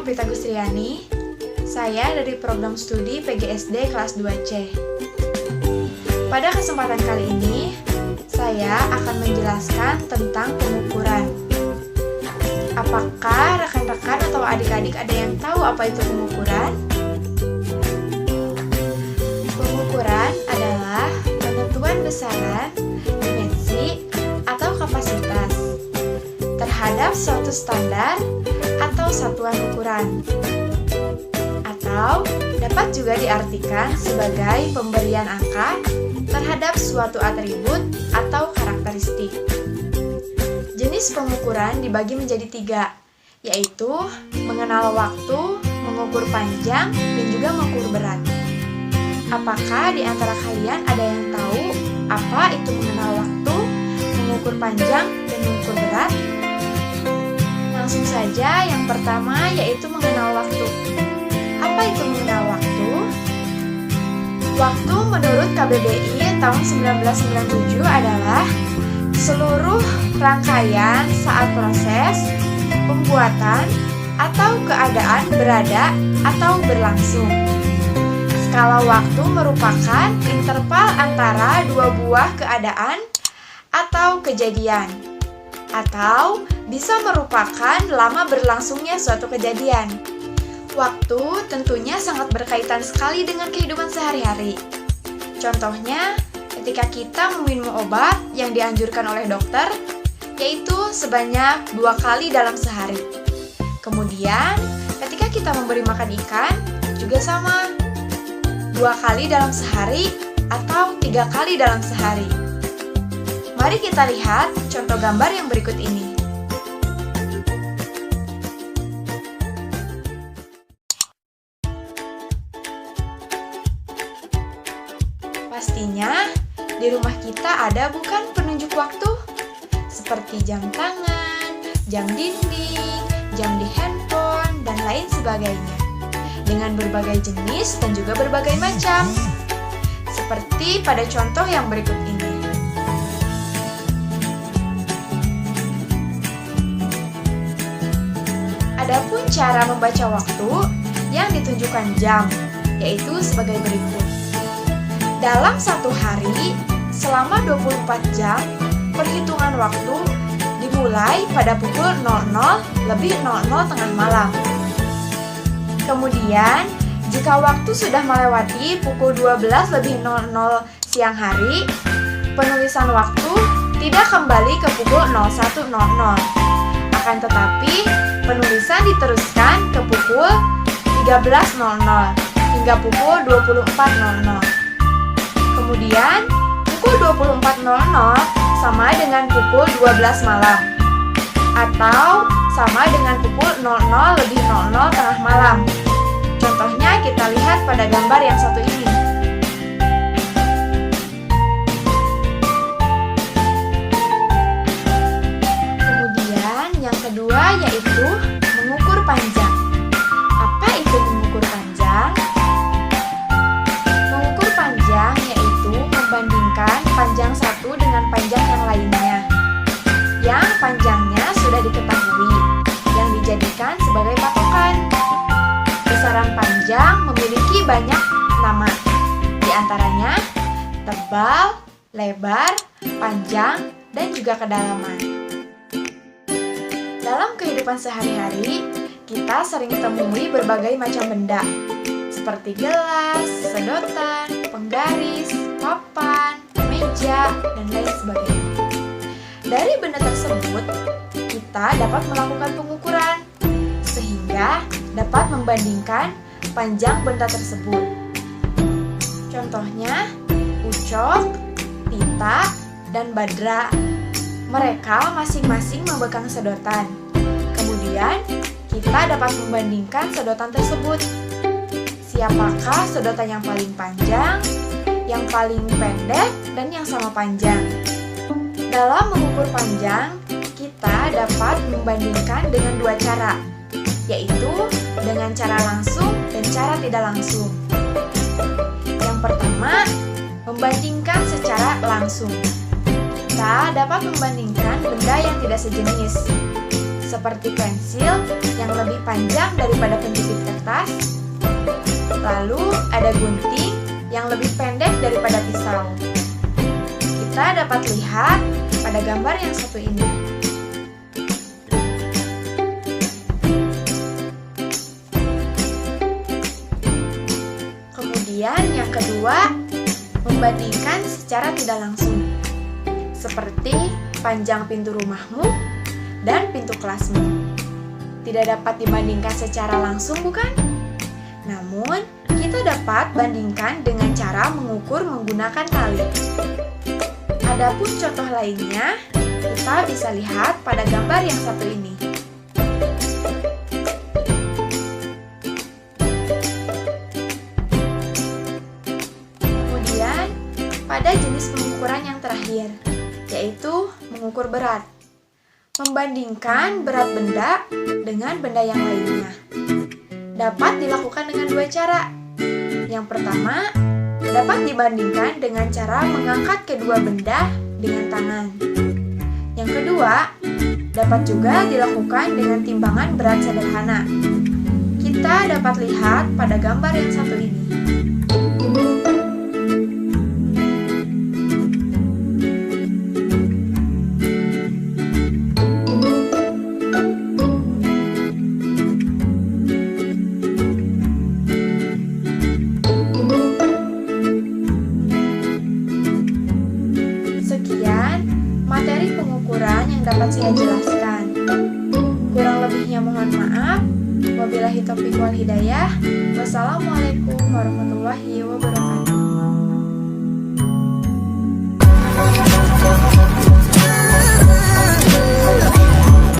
Novita Gustriani. Saya dari program studi PGSD kelas 2C. Pada kesempatan kali ini, saya akan menjelaskan tentang pengukuran. Apakah rekan-rekan atau adik-adik ada yang tahu apa itu pengukuran? Pengukuran adalah penentuan besaran, dimensi, atau kapasitas terhadap suatu standar atau satuan ukuran. Atau dapat juga diartikan sebagai pemberian angka terhadap suatu atribut atau karakteristik. Jenis pengukuran dibagi menjadi 3, yaitu mengenal waktu, mengukur panjang, dan juga mengukur berat. Apakah di antara kalian ada yang tahu apa itu mengenal waktu, mengukur panjang, dan mengukur berat? Langsung saja, yang pertama yaitu mengenal waktu. Apa itu mengenal waktu? Waktu menurut KBBI tahun 1997 adalah seluruh rangkaian saat proses, pembuatan, atau keadaan berada atau berlangsung. Skala waktu merupakan interval antara dua buah keadaan atau kejadian, atau bisa merupakan lama berlangsungnya suatu kejadian. Waktu tentunya sangat berkaitan sekali dengan kehidupan sehari-hari. Contohnya, ketika kita meminum obat yang dianjurkan oleh dokter, yaitu sebanyak 2 kali dalam sehari. Kemudian, ketika kita memberi makan ikan, juga sama, 2 kali dalam sehari atau 3 kali dalam sehari. Mari kita lihat contoh gambar yang berikut ini. Pastinya, di rumah kita ada bukan penunjuk waktu? Seperti jam tangan, jam dinding, jam di handphone, dan lain sebagainya. Dengan berbagai jenis dan juga berbagai macam. Seperti pada contoh yang berikut ini. Adapun cara membaca waktu yang ditunjukkan jam, yaitu sebagai berikut. Dalam satu hari, selama 24 jam, perhitungan waktu dimulai pada pukul 00:00 tengah malam. Kemudian, jika waktu sudah melewati pukul 12:00 siang hari, penulisan waktu tidak kembali ke pukul 01:00. Akan tetapi, penulisan diteruskan ke pukul 13:00 hingga pukul 24:00. Kemudian, pukul 24:00 sama dengan pukul 12 malam, atau sama dengan pukul 00:00 tengah malam. Contohnya kita lihat pada gambar yang satu ini. Kemudian, yang kedua yaitu mengukur panjang. Apa itu mengukur panjang? Mengukur panjang yaitu membandingkan panjang satu dengan panjang yang lainnya, yang panjangnya sudah diketahui, yang dijadikan sebagai patokan. Besaran panjang memiliki banyak nama, di antaranya tebal, lebar, panjang, dan juga kedalaman. Dalam kehidupan sehari-hari, kita sering temui berbagai macam benda, seperti gelas, sedotan, penggaris, papan, meja, dan lain sebagainya. Dari benda tersebut, kita dapat melakukan pengukuran, sehingga dapat membandingkan panjang benda tersebut. Contohnya, ucok, pita, dan badra. Mereka masing-masing memegang sedotan. Kemudian, kita dapat membandingkan sedotan tersebut. Siapakah sedotan yang paling panjang, yang paling pendek, dan yang sama panjang? Dalam mengukur panjang, kita dapat membandingkan dengan 2 cara, yaitu dengan cara langsung dan cara tidak langsung. Yang pertama, membandingkan secara langsung. Kita dapat membandingkan benda yang tidak sejenis, seperti pensil yang lebih panjang daripada penjepit kertas. Lalu ada gunting yang lebih pendek daripada pisau. Kita dapat lihat pada gambar yang satu ini. Kemudian yang kedua, membandingkan secara tidak langsung. Seperti panjang pintu rumahmu dan pintu kelasmu. Tidak dapat dibandingkan secara langsung, bukan? Namun, kita dapat bandingkan dengan cara mengukur menggunakan tali. Adapun contoh lainnya, kita bisa lihat pada gambar yang satu ini. Kemudian, pada jenis pengukuran yang terakhir, yaitu mengukur berat. Membandingkan berat benda dengan benda yang lainnya. Dapat dilakukan dengan dua cara. Yang pertama, dapat dibandingkan dengan cara mengangkat kedua benda dengan tangan. Yang kedua, dapat juga dilakukan dengan timbangan berat sederhana. Kita dapat lihat pada gambar yang satu ini. Materi pengukuran yang dapat saya jelaskan. Kurang lebihnya mohon maaf. Wabillahi taufiq wal hidayah. Wassalamualaikum warahmatullahi wabarakatuh.